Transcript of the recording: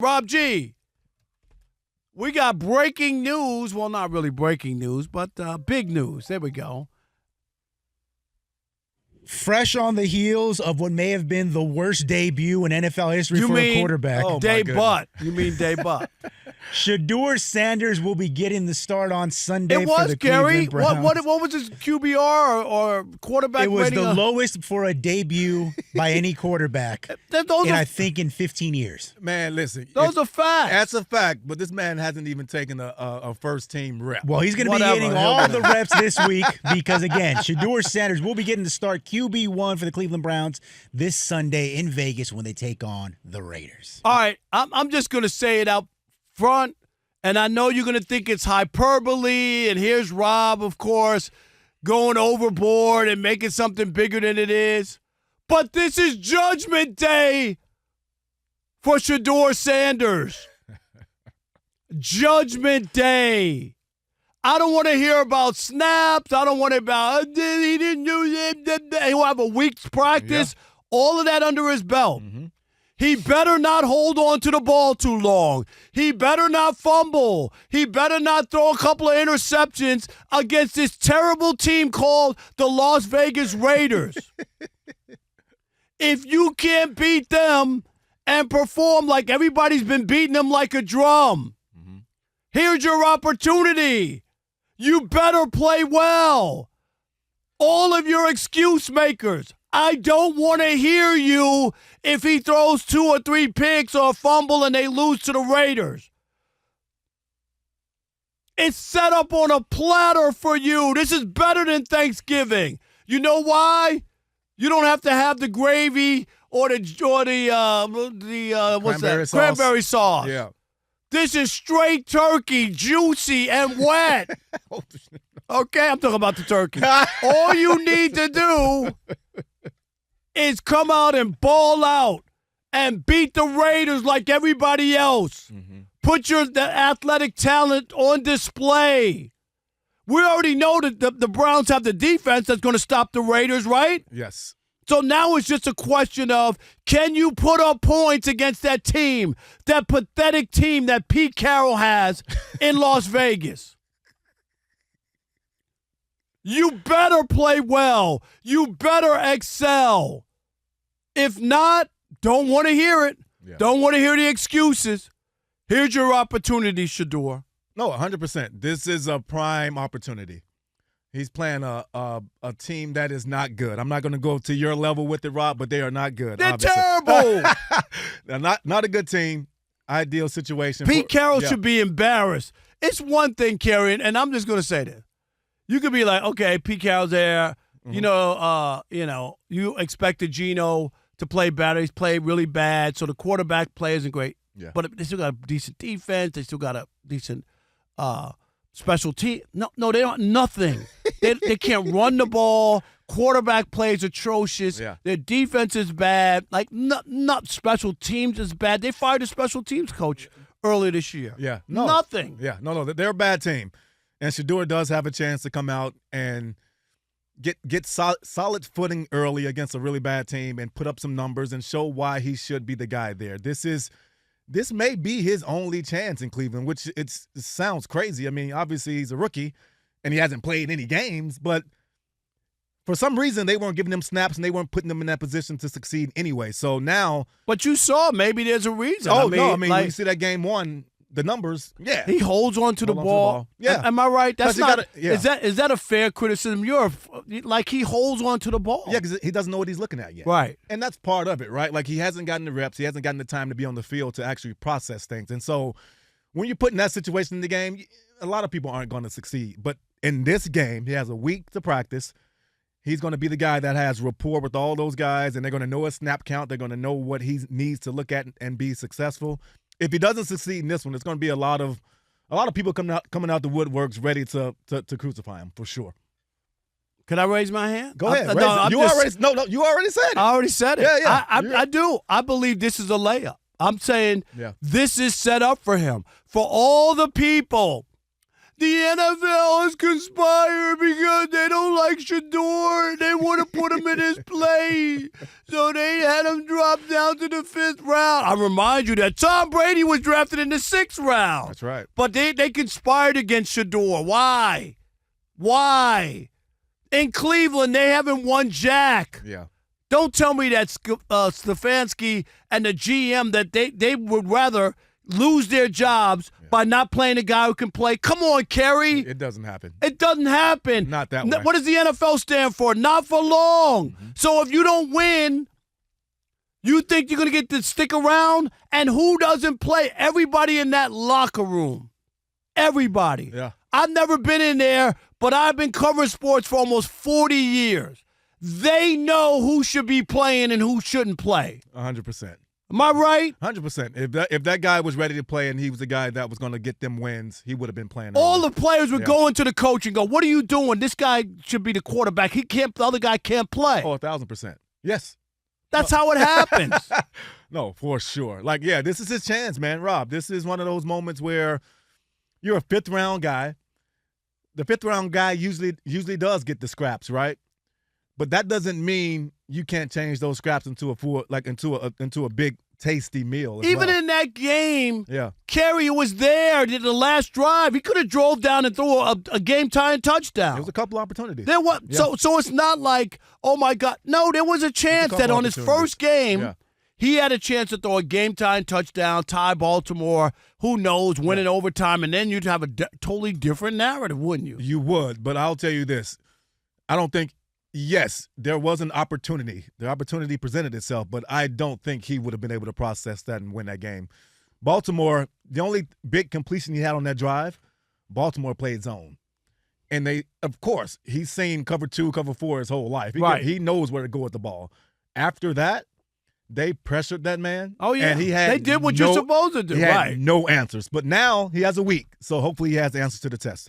Rob G, we got breaking news. Well, not really breaking news, but big news. There we go. Fresh on the heels of what may have been the worst debut in NFL history for a quarterback. Oh, Day Butt. You mean Day Butt. Shadur Sanders will be getting the start on Sunday for the Gary. Cleveland Browns. What was his QBR or quarterback rating? It was the lowest for a debut by any quarterback I think in 15 years. Man, listen. Those are facts. That's a fact, but this man hasn't even taken a first-team rep. Well, he's going to be getting all the reps this week because, again, Shadur Sanders will be getting to start QB1 for the Cleveland Browns this Sunday in Vegas when they take on the Raiders. All right, I'm just going to say it out front, and I know you're going to think it's hyperbole, and here's Rob, of course, going overboard and making something bigger than it is. But this is Judgment Day for Shadur Sanders. Judgment Day. I don't want to hear about snaps. I don't want to about he didn't do that. He'll have a week's practice. Yeah. All of that under his belt. Mm-hmm. He better not hold on to the ball too long. He better not fumble. He better not throw a couple of interceptions against this terrible team called the Las Vegas Raiders. If you can't beat them and perform like everybody's been beating them like a drum, here's your opportunity. You better play well. All of your excuse makers, I don't want to hear you if he throws 2 or 3 picks or a fumble and they lose to the Raiders. It's set up on a platter for you. This is better than Thanksgiving. You know why? You don't have to have the gravy or the cranberry sauce. Yeah. This is straight turkey, juicy and wet. Okay, I'm talking about the turkey. All you need to do is come out and ball out and beat the Raiders like everybody else. Mm-hmm. Put the athletic talent on display. We already know that the Browns have the defense that's going to stop the Raiders, right? Yes. So now it's just a question of, can you put up points against that team, that pathetic team that Pete Carroll has in Las Vegas? You better play well. You better excel. If not, don't want to hear it. Yeah. Don't want to hear the excuses. Here's your opportunity, Shadur. No, 100%. This is a prime opportunity. He's playing a team that is not good. I'm not going to go to your level with it, Rob, but they are not good. They're obviously. Terrible. They're not a good team. Ideal situation. Pete Carroll should be embarrassed. It's one thing, Kerry, and I'm just going to say this. You could be like, okay, Pete Carroll's there. Mm-hmm. You expected Geno to play better. He's played really bad, so the quarterback play isn't great. Yeah. But they still got a decent defense. They still got a decent special team. No, they don't. Nothing. they can't run the ball. Quarterback play is atrocious. Yeah. Their defense is bad. Like, not special teams is bad. They fired a special teams coach earlier this year. Yeah. No. Nothing. Yeah. No. They're a bad team. And Shadur does have a chance to come out and get solid footing early against a really bad team and put up some numbers and show why he should be the guy there. This may be his only chance in Cleveland, which it sounds crazy. I mean, obviously he's a rookie and he hasn't played any games, but for some reason they weren't giving him snaps and they weren't putting him in that position to succeed anyway. So now – But you saw maybe there's a reason. Oh, no. I mean, when you see that game one – the numbers, yeah. He holds on to the ball. Yeah. Am I right? That's not. Yeah. Is that a fair criticism? He holds on to the ball. Yeah, because he doesn't know what he's looking at yet. Right. And that's part of it, right? Like, he hasn't gotten the reps. He hasn't gotten the time to be on the field to actually process things. And so when you're put in that situation in the game, a lot of people aren't going to succeed. But in this game, he has a week to practice. He's going to be the guy that has rapport with all those guys, and they're going to know his snap count. They're going to know what he needs to look at and be successful. If he doesn't succeed in this one, it's going to be a lot of people coming out the woodworks ready to crucify him for sure. Can I raise my hand? Go ahead. You already said it. I already said it. Yeah. I do. I believe this is a layup. I'm saying this is set up for him. For all the people The NFL has conspired because they don't like Shedeur. They want to put him in his place. So they had him drop down to the 5th round. I remind you that Tom Brady was drafted in the 6th round. That's right. But they conspired against Shedeur. Why? Why? In Cleveland, they haven't won jack. Yeah. Don't tell me that Stefanski and the GM that they would rather lose their jobs by not playing a guy who can play. Come on, Kerry. It doesn't happen. It doesn't happen. Not that way. What does the NFL stand for? Not for long. Mm-hmm. So if you don't win, you think you're going to get to stick around? And who doesn't play? Everybody in that locker room. Everybody. Yeah. I've never been in there, but I've been covering sports for almost 40 years. They know who should be playing and who shouldn't play. 100%. Am I right? 100%. If that guy was ready to play and he was the guy that was going to get them wins, he would have been playing. All early. the players would go into the coach and go, "What are you doing? This guy should be the quarterback. He can't. The other guy can't play." Oh, 1,000%. Yes. That's how it happens. No, for sure. Like, yeah, this is his chance, man. Rob, this is one of those moments where you're a 5th round guy. The 5th round guy usually does get the scraps, right? But that doesn't mean you can't change those scraps into a big tasty meal. Even in that game, yeah, Kerry was there at the last drive. He could have drove down and threw a game-tying touchdown. there was a couple opportunities. There was, Yeah. so it's not like, oh my God. No, there was a chance that on his first game, he had a chance to throw a game-tying touchdown, tie Baltimore, who knows, win in overtime, and then you'd have a totally different narrative, wouldn't you? You would, but I'll tell you this. I don't think, yes, there was an opportunity. The opportunity presented itself, but I don't think he would have been able to process that and win that game. Baltimore, the only big completion he had on that drive, Baltimore played zone. And they, of course, he's seen cover 2, cover 4 his whole life. He knows where to go with the ball. After that, they pressured that man. Oh, yeah. And they did what you're supposed to do. He had no answers. But now he has a week, so hopefully he has the answers to the test.